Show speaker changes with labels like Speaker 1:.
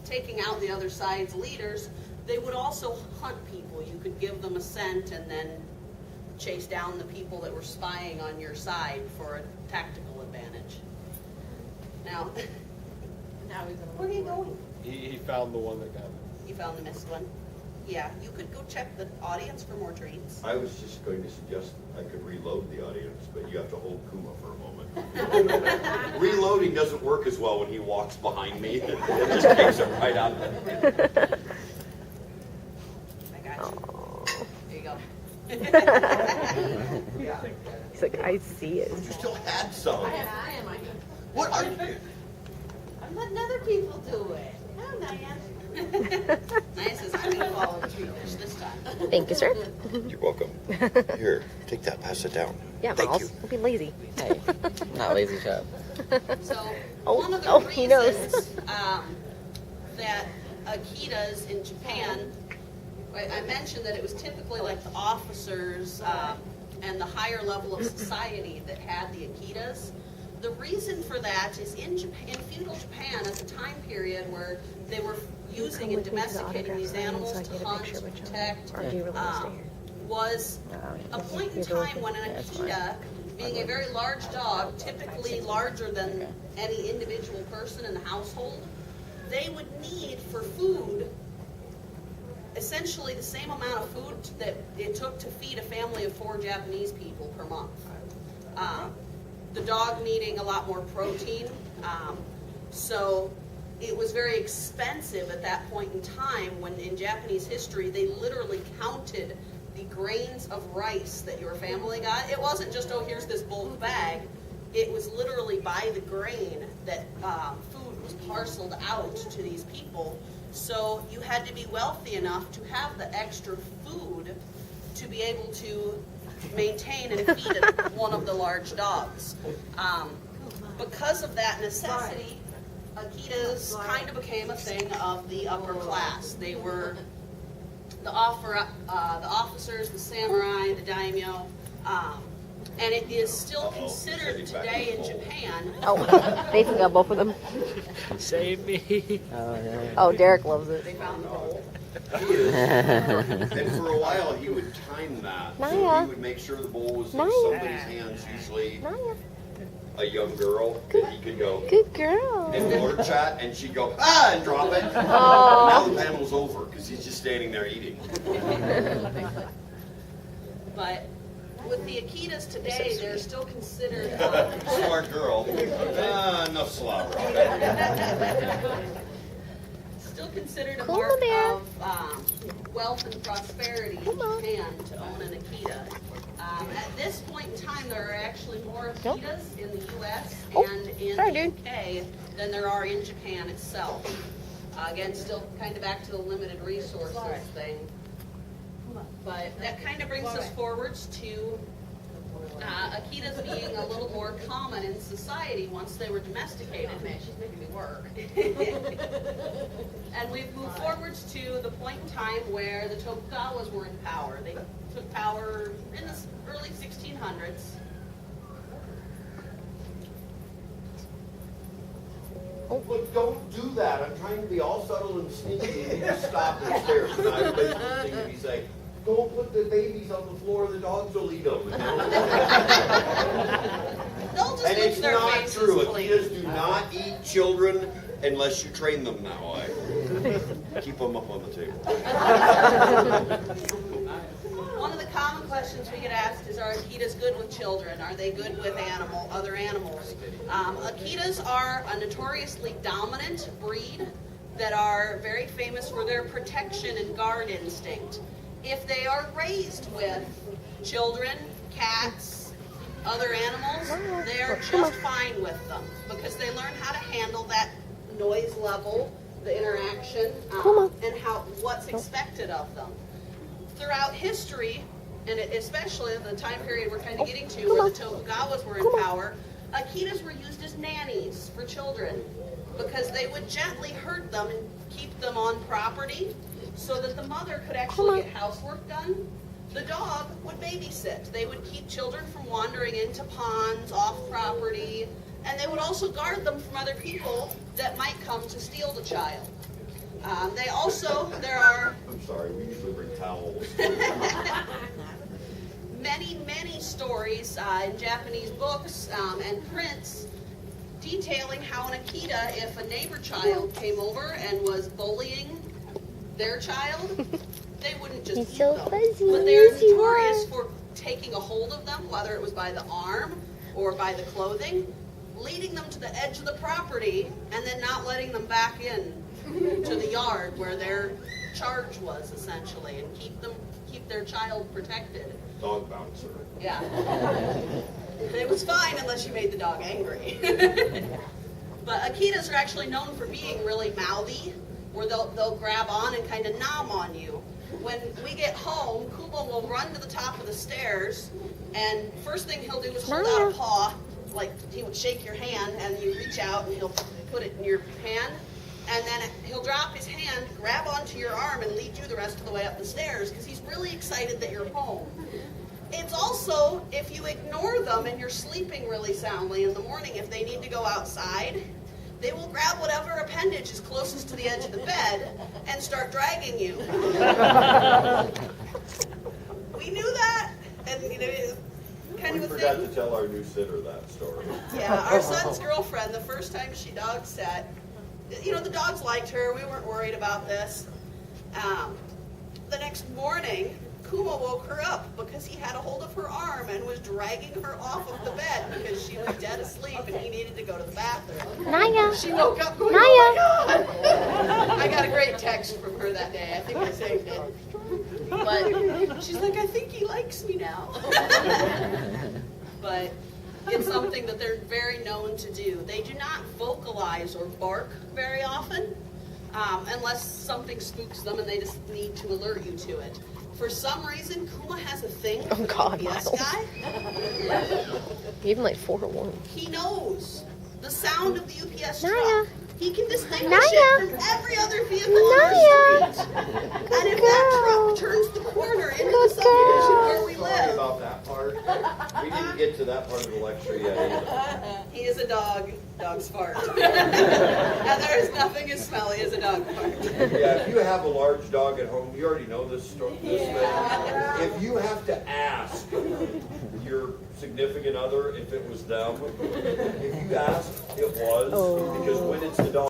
Speaker 1: taking out the other side's leaders, they would also hunt people. You could give them a scent and then chase down the people that were spying on your side for a tactical advantage. Now where are you going?
Speaker 2: He found the one that got it.
Speaker 1: You found the missed one? Yeah, you could go check the audience for more treats.
Speaker 3: I was just going to suggest I could reload the audience, but you have to hold Kuma for a moment. Reloading doesn't work as well when he walks behind me. It just takes it right out.
Speaker 1: I got you. There you go.
Speaker 4: He's like, I see it.
Speaker 3: You still had some.
Speaker 1: I am.
Speaker 3: What are you?
Speaker 1: I'm letting other people do it. Oh, Diane. Nice as I'm going to follow the treaters this time.
Speaker 4: Thank you, sir.
Speaker 3: You're welcome. Here, take that, pass it down.
Speaker 4: Yeah,
Speaker 3: Thank
Speaker 4: Miles.
Speaker 3: you.
Speaker 4: Don't be lazy.
Speaker 5: Hey, not lazy shop.
Speaker 1: So one of the
Speaker 4: he knows.
Speaker 1: reasons that Akitas in Japan, I mentioned that it was typically like the officers and the higher level of society that had the Akitas. The reason for that is in feudal Japan at the time period where they were using and domesticating these animals to hunt, to protect, was a point in time when an Akita, being a very large dog, typically larger than any individual person in the household, they would need for food essentially the same amount of food that it took to feed a family of 4 Japanese people per month. The dog needing a lot more protein, so it was very expensive at that point in time when in Japanese history they literally counted the grains of rice that your family got. It wasn't just, oh, here's this bulk bag. It was literally by the grain that food was parceled out to these people. So you had to be wealthy enough to have the extra food to be able to maintain and feed one of the large dogs. Because of that necessity, Akitas kind of became a thing of the upper class. They were the officers, the samurai, the daimyo, and it is still considered today in Japan.
Speaker 4: Oh, Nathan got both of them.
Speaker 2: Save me.
Speaker 5: Oh, yeah.
Speaker 4: Oh, Derek loves it.
Speaker 1: They found the bowl.
Speaker 3: And for a while he would time that. So
Speaker 4: Naya.
Speaker 3: he would make sure the bowl was in
Speaker 4: Naya.
Speaker 3: somebody's hands, usually
Speaker 4: Naya.
Speaker 3: a young girl, that he could go
Speaker 4: Good girl.
Speaker 3: and lurch at, and she'd go, ah, and drop it.
Speaker 4: Oh.
Speaker 3: Now the panel's over because he's just standing there eating.
Speaker 1: But with the Akitas today, they're still considered
Speaker 3: Smart girl. Enough slobber.
Speaker 1: still considered a
Speaker 4: Cool,
Speaker 1: mark
Speaker 4: man.
Speaker 1: of wealth and prosperity in Japan to own an Akita. At this point in time, there are actually more Akitas in the U.S. and in the UK than there are in Japan itself. Again, still kind of back to the limited resources thing. But that kind of brings us forwards to Akitas being a little more common in society once they were domesticated. Oh, man, she's making me work. And we've moved forwards to the point in time where the Tokugawas were in power. They took power in the early 1600s.
Speaker 3: But don't do that. I'm trying to be all subtle and sneaky. You just stop and stare. And I basically think he'd say, don't put the babies on the floor, the dogs will eat them.
Speaker 1: They'll just
Speaker 3: And
Speaker 1: lick
Speaker 3: it's
Speaker 1: their
Speaker 3: not
Speaker 1: faces
Speaker 3: true.
Speaker 1: clean.
Speaker 3: Akitas do not eat children unless you train them that way. Keep them up on the table.
Speaker 1: One of the common questions we get asked is, are Akitas good with children? Are they good with other animals? Akitas are a notoriously dominant breed that are very famous for their protection and guard instinct. If they are raised with children, cats, other animals, they are just fine with them because they learn how to handle that noise level, the interaction, and what's expected of them. Throughout history, and especially the time period we're kind of getting to where the Tokugawas were in power, Akitas were used as nannies for children because they would gently herd them and keep them on property so that the mother could actually get housework done. The dog would babysit. They would keep children from wandering into ponds, off property, and they would also guard them from other people that might come to steal the child. There are
Speaker 3: I'm sorry, we usually bring towels.
Speaker 1: many stories in Japanese books and prints detailing how an Akita, if a neighbor child came over and was bullying their child, they wouldn't just
Speaker 4: He's
Speaker 1: eat
Speaker 4: so
Speaker 1: them.
Speaker 4: fuzzy.
Speaker 1: But they're
Speaker 4: Yes, you
Speaker 1: notorious
Speaker 4: are.
Speaker 1: for taking a hold of them, whether it was by the arm or by the clothing, leading them to the edge of the property, and then not letting them back in to the yard where their charge was, essentially, and keep their child protected.
Speaker 3: Dog bouncer.
Speaker 1: Yeah. It was fine unless you made the dog angry. But Akitas are actually known for being really mouthy, where they'll grab on and kind of nom on you. When we get home, Kubo will run to the top of the stairs, and first thing he'll do is hold out a paw, like he would shake your hand, and you reach out and he'll put it in your hand, and then he'll drop his hand, grab onto your arm, and lead you the rest of the way up the stairs, because he's really excited that you're home. It's also, if you ignore them and you're sleeping really soundly in the morning, if they need to go outside, they will grab whatever appendage is closest to the edge of the bed and start dragging you. We knew that, and it's kind
Speaker 3: We
Speaker 1: of a
Speaker 3: forgot
Speaker 1: thing.
Speaker 3: to tell our new sitter that story.
Speaker 1: Yeah, our son's girlfriend, the first time she dog sat, the dogs liked her. We weren't worried about this. The next morning, Kuma woke her up because he had a hold of her arm and was dragging her off of the bed because she was dead asleep and he needed to go to the bathroom.
Speaker 4: Naya.
Speaker 1: She woke up going,
Speaker 4: Naya.
Speaker 1: "Oh my God!" I got a great text from her that day. I think I saved it. But she's like, "I think he likes me now." But it's something that they're very known to do. They do not vocalize or bark very often unless something spooks them and they just need to alert you to it. For some reason, Kuma has a thing for the UPS guy.
Speaker 4: Even like 4 to 1.
Speaker 1: He knows the sound of the UPS
Speaker 4: Naya.
Speaker 1: truck. He can distinguish
Speaker 4: Naya.
Speaker 1: it from every other vehicle on the street. And if that
Speaker 4: girl.
Speaker 1: truck turns the corner into the
Speaker 4: Good
Speaker 1: subdivision
Speaker 4: girl.
Speaker 1: where we
Speaker 3: Sorry
Speaker 1: live,
Speaker 3: about that part. We didn't get to that part of the lecture yet either.
Speaker 1: he is a dog. Dogs fart. And there is nothing as smelly as a dog fart.
Speaker 3: Yeah, if you have a large dog at home, you already know this story. If you have to ask your significant other if it was them, if you ask, it was, because when it's the dog.